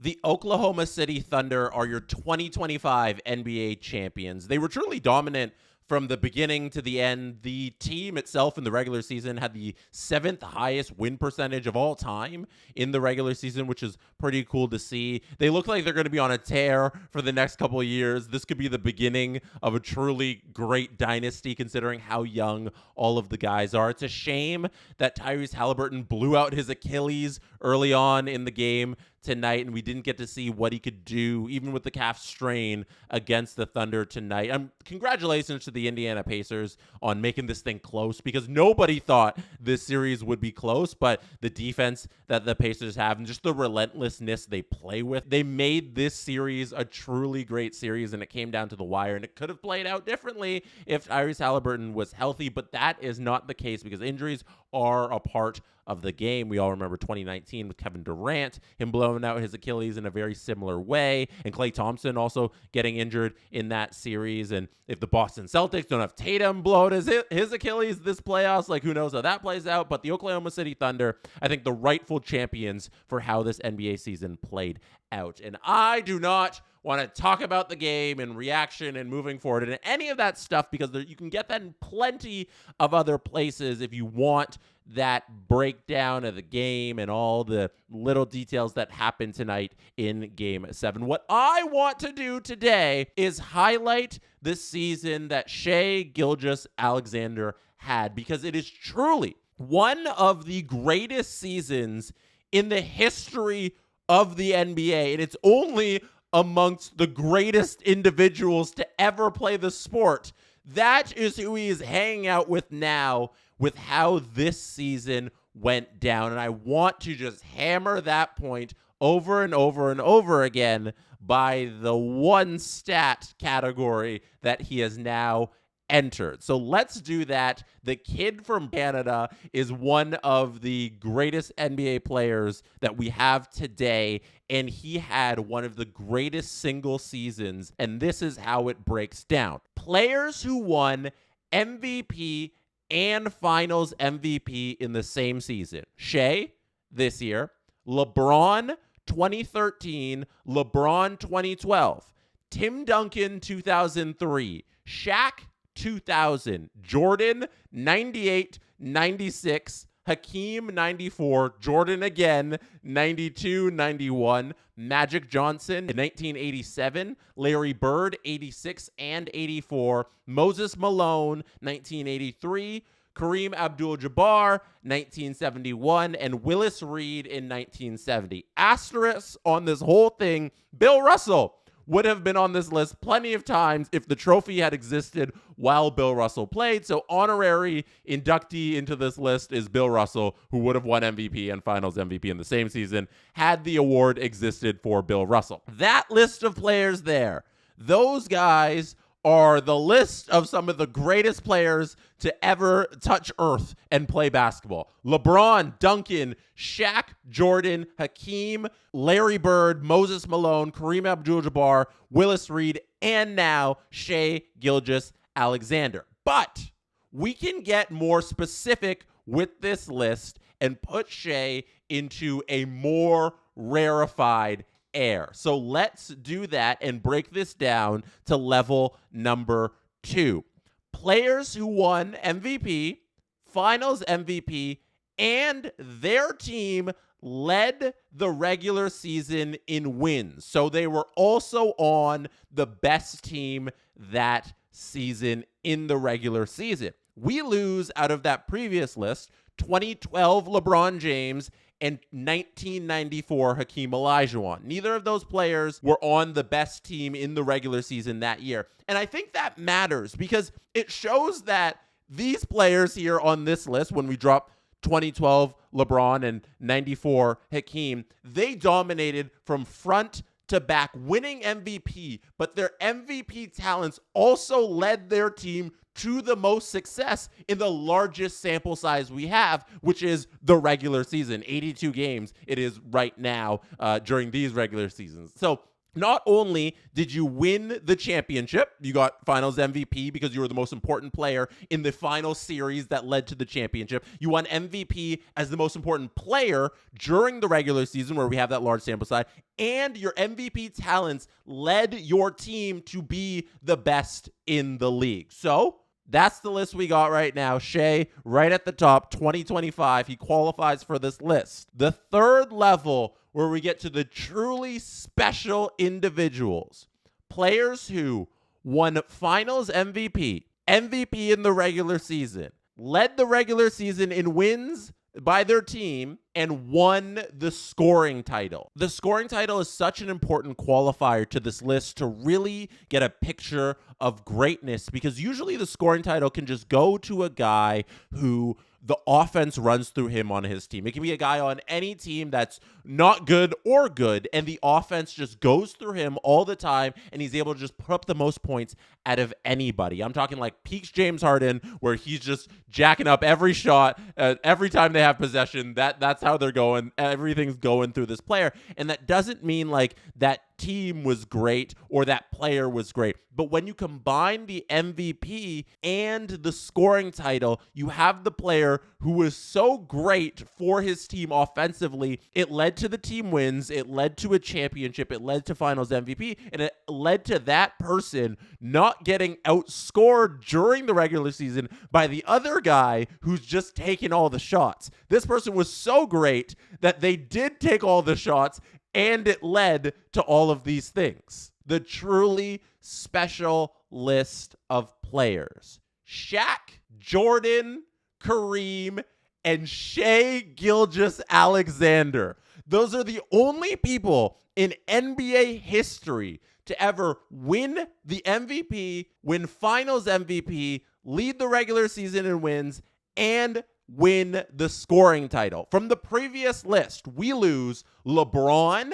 The Oklahoma City Thunder are your 2025 NBA champions. They were truly dominant from the beginning to the end. The team itself in the regular season had the 7th highest win percentage of all time in the regular season, which is pretty cool to see. They look like they're going to be on a tear for the next couple of years. This could be the beginning of a truly great dynasty, considering how young all of the guys are. It's a shame that Tyrese Halliburton blew out his Achilles early on in the game tonight, and we didn't get to see what he could do, even with the calf strain, against the Thunder tonight. Congratulations to the Indiana Pacers on making this thing close, because nobody thought this series would be close, but the defense that the Pacers have and just the relentlessness they play with, they made this series a truly great series, and it came down to the wire, and it could have played out differently if Tyrese Halliburton was healthy, but that is not the case because injuries are a part of the game. We all remember 2019 with Kevin Durant, him blowing out his Achilles in a very similar way, and Klay Thompson also getting injured in that series. And if the Boston Celtics don't have Tatum blow out his Achilles this playoffs, like who knows how that plays out. But the Oklahoma City Thunder, I think the rightful champions for how this NBA season played out. And I do not want to talk about the game and reaction and moving forward and any of that stuff, because you can get that in plenty of other places if you want that breakdown of the game and all the little details that happened tonight in Game 7. What I want to do today is highlight the season that Shai Gilgeous-Alexander had, because it is truly one of the greatest seasons in the history of the NBA, and it's only amongst the greatest individuals to ever play the sport. That is who he is hanging out with now, with how this season went down. And I want to just hammer that point over and over and over again by the one stat category that he has now entered. So let's do that. The kid from Canada is one of the greatest NBA players that we have today, and he had one of the greatest single seasons, and this is how it breaks down. Players who won MVP and Finals MVP in the same season. Shai this year, LeBron 2013, LeBron 2012, Tim Duncan 2003, Shaq 2000, Jordan 98, 96, Hakeem 94, Jordan again 92, 91, Magic Johnson in 1987, Larry Bird 86 and 84, Moses Malone 1983, Kareem Abdul-Jabbar 1971, and Willis Reed in 1970. Asterisk on this whole thing, Bill Russell would have been on this list plenty of times if the trophy had existed while Bill Russell played. So honorary inductee into this list is Bill Russell, who would have won MVP and Finals MVP in the same season had the award existed for Bill Russell. That list of players there, those guys are the list of some of the greatest players to ever touch earth and play basketball. LeBron, Duncan, Shaq, Jordan, Hakeem, Larry Bird, Moses Malone, Kareem Abdul-Jabbar, Willis Reed, and now Shai Gilgeous-Alexander. But we can get more specific with this list and put Shai into a more rarefied air. So let's do that and break this down to level number 2. Players who won MVP, Finals MVP, and their team led the regular season in wins. So they were also on the best team that season in the regular season. We lose out of that previous list 2012 LeBron James and 1994 Hakeem Olajuwon. Neither of those players were on the best team in the regular season that year. And I think that matters because it shows that these players here on this list, when we drop 2012 LeBron and 94 Hakeem, they dominated from front to back, winning MVP, but their MVP talents also led their team to the most success in the largest sample size we have, which is the regular season. 82 games it is right now during these regular seasons. So Not only did you win the championship, you got finals MVP because you were the most important player in the final series that led to the championship. You won MVP as the most important player during the regular season, where we have that large sample size, and your MVP talents led your team to be the best in the league. So that's the list we got right now. Shai, right at the top, 2025. He qualifies for this list. The third level, where we get to the truly special individuals, players who won finals MVP, MVP in the regular season, led the regular season in wins by their team, and won the scoring title. The scoring title is such an important qualifier to this list to really get a picture of greatness, because usually the scoring title can just go to a guy who the offense runs through him on his team. It can be a guy on any team that's not good or good, and the offense just goes through him all the time, and he's able to just put up the most points out of anybody. I'm talking like peaks James Harden, where he's just jacking up every shot every time they have possession. That's how they're going. Everything's going through this player, and that doesn't mean like that team was great or that player was great. But when you combine the MVP and the scoring title, you have the player who was so great for his team offensively. It led to the team wins. It led to a championship. It led to finals MVP. And it led to that person not getting outscored during the regular season by the other guy who's just taking all the shots. This person was so great that they did take all the shots, and it led to all of these things. The truly special list of players: Shaq, Jordan, Kareem, and Shai Gilgeous-Alexander. Those are the only people in NBA history to ever win the MVP, win finals MVP, lead the regular season in wins, and win the scoring title. From the previous list, we lose LeBron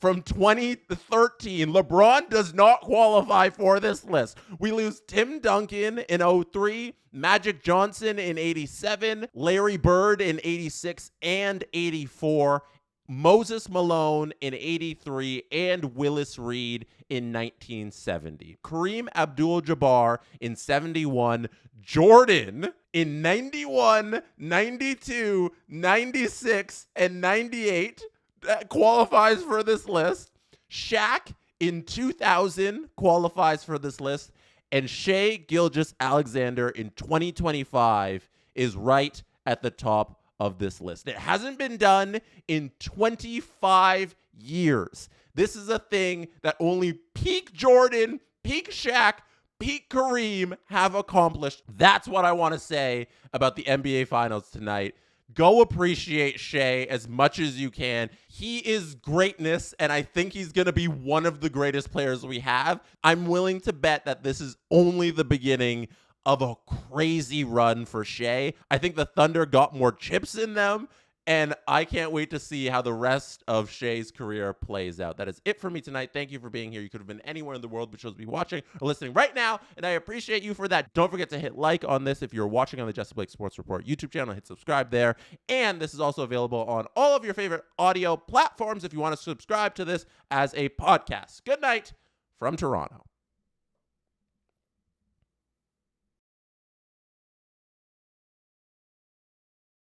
from 2013. LeBron does not qualify for this list. We lose Tim Duncan in 2003, Magic Johnson in 87, Larry Bird in 86 and 84, Moses Malone in 83, and Willis Reed in 1970. Kareem Abdul-Jabbar in 71, Jordan in 91, 92, 96, and 98 qualifies for this list. Shaq in 2000 qualifies for this list. And Shai Gilgeous-Alexander in 2025 is right at the top of this list. It hasn't been done in 25 years. This is a thing that only peak Jordan, peak Shaq, peak Kareem have accomplished. That's what I want to say about the NBA Finals tonight. Go appreciate Shai as much as you can. He is greatness, and I think he's going to be one of the greatest players we have. I'm willing to bet that this is only the beginning of a crazy run for Shai. I think the Thunder got more chips in them, and I can't wait to see how the rest of Shai's career plays out. That is it for me tonight. Thank you for being here. You could have been anywhere in the world, but chose to be watching or listening right now, and I appreciate you for that. Don't forget to hit like on this if you're watching on the Justin Blake Sports Report YouTube channel. Hit subscribe there, and this is also available on all of your favorite audio platforms if you want to subscribe to this as a podcast. Good night from Toronto.